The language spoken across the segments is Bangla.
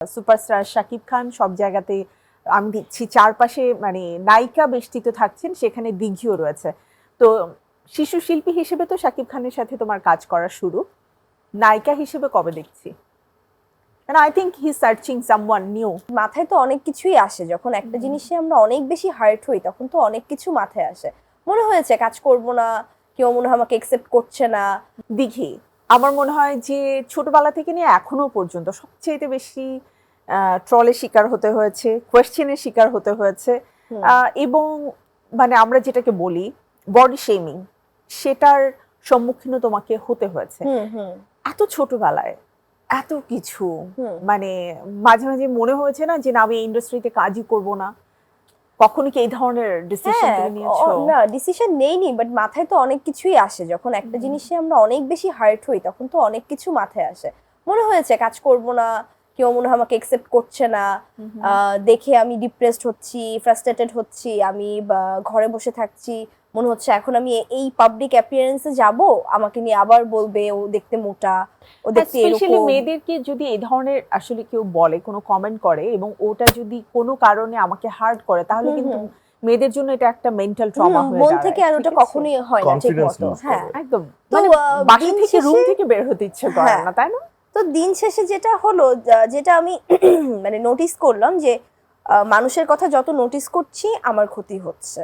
সুপারস্টার শাকিব খান সব জায়গাতে আমি দেখছি চারপাশে মানে নায়িকা বেষ্টিত থাকছেন, সেখানে দিঘিও রয়েছে। তো শিশু শিল্পী হিসেবে তো শাকিব খানের সাথে তোমার কাজ করা শুরু, নায়িকা হিসেবে কবে দেখছি? And I think he's searching someone new. মাথায় তো অনেক কিছুই আসে, যখন একটা জিনিসে আমরা অনেক বেশি হার্ট হই তখন তো অনেক কিছু মাথায় আসে। মনে হয়েছে কাজ করব না, কেউ মনে হয় আমাকে একসেপ্ট করছে না। দিঘি আমার মনে হয় যে ছোটবেলা থেকে নিয়ে এখনো পর্যন্ত সবচেয়ে বেশি ট্রলের শিকার হতে হয়েছে, কোয়েশ্চেনের শিকার হতে হয়েছে, এবং মানে আমরা যেটাকে বলি বডি শেমিং, সেটার সম্মুখীন তোমাকে হতে হয়েছে। এত ছোটবেলায় এত কিছু, মানে মাঝে মাঝে মনে হয়েছে না যে না আমি এই ইন্ডাস্ট্রিতে কাজই করব না? কখনো কি এই ধরনের ডিসিশন তুমি নিয়েছো? না, ডিসিশন নেইনি, বাট মাথায় তো অনেক কিছুই আসে। যখন একটা জিনিসে আমরা অনেক বেশি হার্ট হই তখন তো অনেক কিছু মাথায় আসে। মনে হয়েছে কাজ করব না, কেউ মনে হয় আমাকে একসেপ্ট করছে না, দেখে আমি ডিপ্রেসড হচ্ছি, ফ্রাস্ট্রেটেড হচ্ছি, আমি ঘরে বসে থাকছি, মনে হচ্ছে এখন আমি এই পাবলিক অ্যাপিয়ারেন্সে যাব, আমাকে নিয়ে আবার বলবে ও দেখতে মোটা, ও দেখতে এরকম। স্পেশালি মেয়েদেরকে যদি এই ধরনের আসলে কেউ বলে, কোনো কমেন্ট করে এবং ওটা যদি কোনো কারণে আমাকে হার্ট করে, তাহলে কিন্তু মেয়েদের জন্য এটা একটা মেন্টাল ট্রমা হয়ে যায়। মন থেকে আর ওটা কখনোই হয় না ঠিকমতো। হ্যাঁ একদম, মানে বাসা থেকে রুম থেকে বের হতে ইচ্ছে করে না, তাই না? তো দিন শেষে যেটা হলো, যেটা আমি মানে নোটিস করলাম যে মানুষের কথা যত নোটিস করছি আমার ক্ষতি হচ্ছে।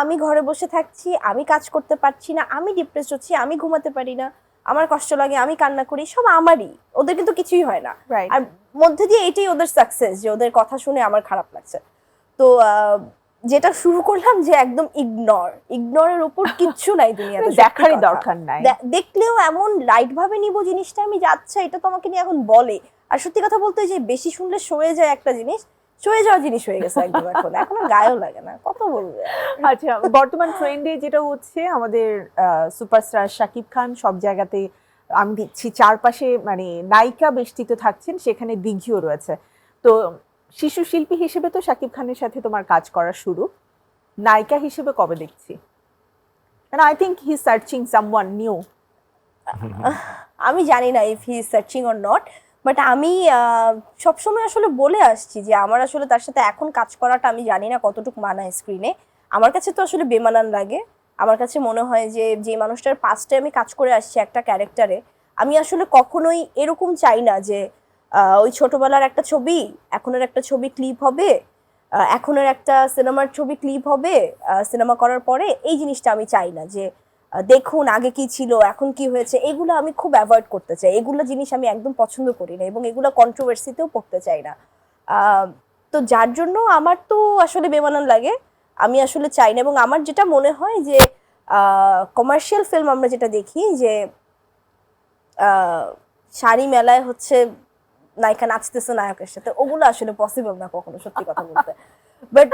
আমি ঘরে বসে থাকছি, আমি কাজ করতে পারছি না, আমি ডিপ্রেস হচ্ছি, আমি ঘুমাতে পারি না, আমার কষ্ট লাগে, আমি কান্না করি, সব আমারই, ওদের কিন্তু কিছুই হয় না। আর মধ্যে দিয়ে এটাই ওদের সাকসেস যে ওদের কথা শুনে আমার খারাপ লাগছে। তো যেটা শুরু করলাম যে একদম ইগনোরের উপর কিচ্ছু নাই দুনিয়াতে, দেখারই দরকার নাই, দেখলেও এমন লাইট ভাবে নিব জিনিসটা, আমি যাচ্ছে এটা তো আমাকে নিয়ে এখন বলে। আর সত্যি কথা বলতে যে বেশি শুনলে সয়ে যায় একটা জিনিস, সয়ে যাওয়া জিনিস হয়ে গেছে একদম, এখন গায়েও লাগে না, কত বলবে। আচ্ছা, বর্তমান ট্রেন্ডে যেটা হচ্ছে আমাদের সুপারস্টার শাকিব খান সব জায়গাতে আমি দেখছি চারপাশে মানে নায়িকা বেষ্টিত থাকছেন, সেখানে দিঘিও রয়েছে। তো শিশু শিল্পী হিসেবে তো শাকিব খানের সাথে তোমার কাজ করা শুরু, নায়িকা হিসেবে কবে দেখছি? And I think he's searching someone new. আমি জানি না if he is searching or not, but আমি সবসময় আসলে বলে আসছি যে আমার আসলে তার সাথে এখন কাজ করাটা আমি জানি না কতটুকু মানায় স্ক্রিনে। আমার কাছে তো আসলে বেমানান লাগে। আমার কাছে মনে হয় যে মানুষটার পাস্টে আমি কাজ করে আসছি একটা ক্যারেক্টারে, আমি আসলে কখনোই এরকম চাই না যে ওই ছোটবেলার একটা ছবি এখনের একটা ছবি ক্লিপ হবে, এখনের একটা সিনেমার ছবি ক্লিপ হবে সিনেমা করার পরে। এই জিনিসটা আমি চাই না যে দেখুন আগে কি ছিল এখন কি হয়েছে, এগুলো আমি খুব অ্যাভয়েড করতে চাই। এগুলো জিনিস আমি একদম পছন্দ করি না এবং এগুলো কন্ট্রোভার্সিতেও পড়তে চাই না। তো যার জন্য আমার তো আসলে বেমানান লাগে, আমি আসলে চাই না। এবং আমার যেটা মনে হয় যে কমার্শিয়াল ফিল্ম আমরা যেটা দেখি যে শাড়ি মেলায় হচ্ছে নায়িকা নাচতেছে নায়কের সাথে, ওগুলো আসলে পসিবল না কখনো, সত্যি কথা বলতে। But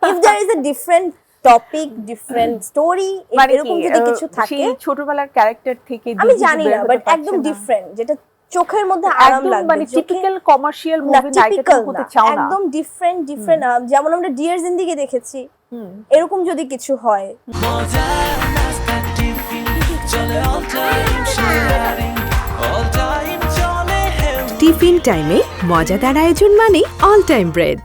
if there is a different topic, different story, এরকম যদি কিছু থাকে, ছোটবেলার ক্যারেক্টার থেকে আমি জানি না, বাট একদম ডিফারেন্ট, যেটা চোখের মধ্যে আরাম লাগবে, মানে টিপিক্যাল কমার্শিয়াল মুভি নায়িকা হতে চাও না, একদম ডিফারেন্ট যেমন আমরা ডিয়ার জিন্দেগি দেখেছি, এরকম যদি কিছু হয়। টিফিন টাইমে মজাদার আয়োজন মানে অল টাইম ব্রেড।